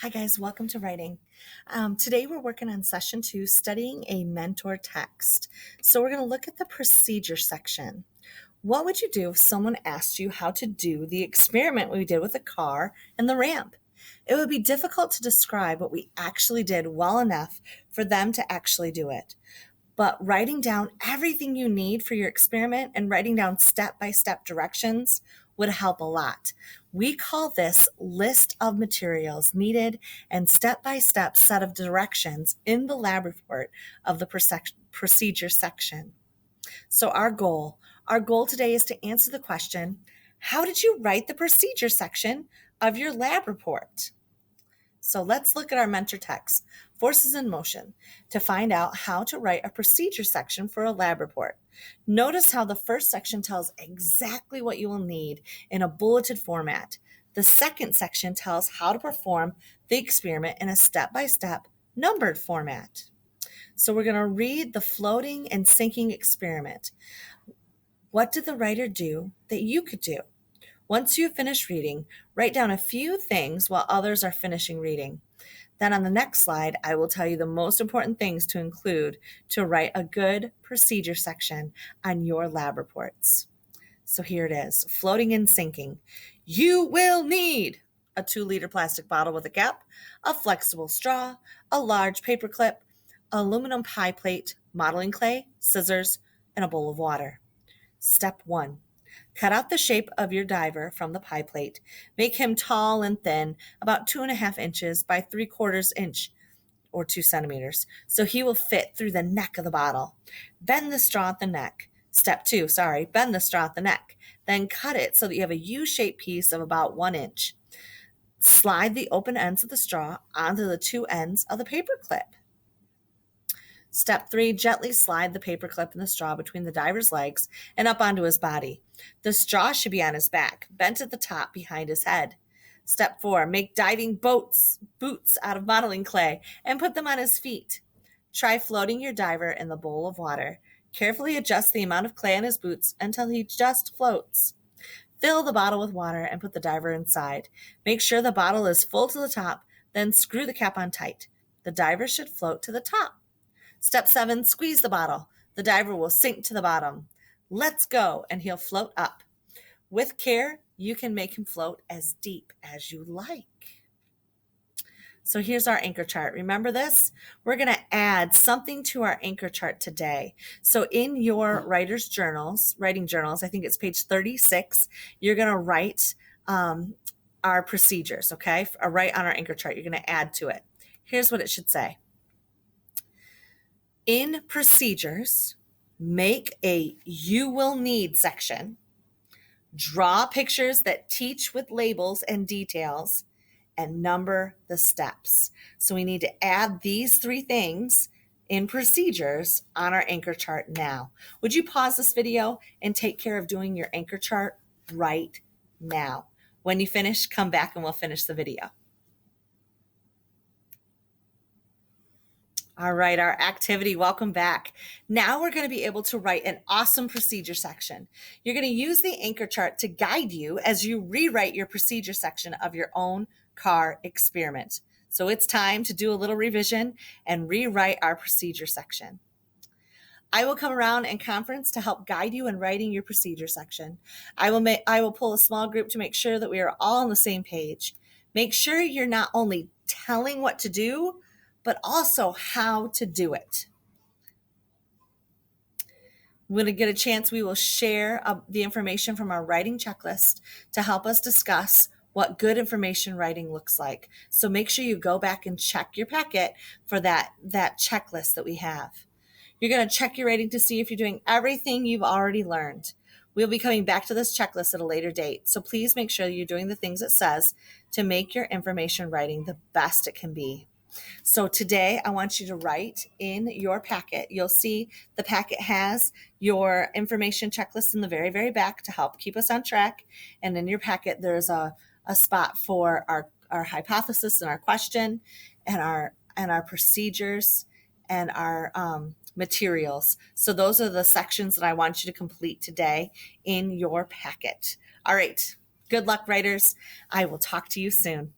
Hi guys, welcome to writing. Today we're working on session 2, studying a mentor text. So we're going to look at the procedure section. What would you do if someone asked you how to do the experiment we did with the car and the ramp? It would be difficult to describe what we actually did well enough for them to actually do it. But writing down everything you need for your experiment and writing down step-by-step directions would help a lot. We call this list of materials needed and step-by-step set of directions in the lab report of the procedure section. So our goal today is to answer the question, how did you write the procedure section of your lab report? So let's look at our mentor text, Forces in Motion, to find out how to write a procedure section for a lab report. Notice how the first section tells exactly what you will need in a bulleted format. The second section tells how to perform the experiment in a step-by-step numbered format. So we're going to read the floating and sinking experiment. What did the writer do that you could do? Once you finish reading, write down a few things while others are finishing reading. Then on the next slide, I will tell you the most important things to include to write a good procedure section on your lab reports. So here it is, floating and sinking. You will need a 2-liter plastic bottle with a cap, a flexible straw, a large paper clip, aluminum pie plate, modeling clay, scissors, and a bowl of water. Step 1. Cut out the shape of your diver from the pie plate. Make him tall and thin, about 2.5 inches by 3/4 inch or 2 centimeters, so he will fit through the neck of the bottle. Bend the straw at the neck. Step 2, bend the straw at the neck. Then cut it so that you have a U-shaped piece of about 1 inch. Slide the open ends of the straw onto the 2 ends of the paper clip. Step 3, gently slide the paper clip and the straw between the diver's legs and up onto his body. The straw should be on his back, bent at the top behind his head. Step 4, make diving boots out of modeling clay and put them on his feet. Try floating your diver in the bowl of water. Carefully adjust the amount of clay on his boots until he just floats. Fill the bottle with water and put the diver inside. Make sure the bottle is full to the top, then screw the cap on tight. The diver should float to the top. Step 7, squeeze the bottle. The diver will sink to the bottom. Let's go, and he'll float up. With care, you can make him float as deep as you like. So here's our anchor chart. Remember this? We're going to add something to our anchor chart today. So in your writing journals, I think it's page 36, you're going to write our procedures, okay? Write on our anchor chart. You're going to add to it. Here's what it should say. In procedures, make a you will need section, draw pictures that teach with labels and details, and number the steps. So we need to add these 3 things in procedures on our anchor chart now. Would you pause this video and take care of doing your anchor chart right now? When you finish, come back and we'll finish the video. All right, our activity, welcome back. Now we're going to be able to write an awesome procedure section. You're going to use the anchor chart to guide you as you rewrite your procedure section of your own car experiment. So it's time to do a little revision and rewrite our procedure section. I will come around in conference to help guide you in writing your procedure section. I will pull a small group to make sure that we are all on the same page. Make sure you're not only telling what to do, but also how to do it. When we get a chance, we will share the information from our writing checklist to help us discuss what good information writing looks like. So make sure you go back and check your packet for that checklist that we have. You're going to check your writing to see if you're doing everything you've already learned. We'll be coming back to this checklist at a later date. So please make sure you're doing the things it says to make your information writing the best it can be. So today I want you to write in your packet. You'll see the packet has your information checklist in the very, very back to help keep us on track. And in your packet, there's a spot for our hypothesis and our question and our procedures and our materials. So those are the sections that I want you to complete today in your packet. All right. Good luck, writers. I will talk to you soon.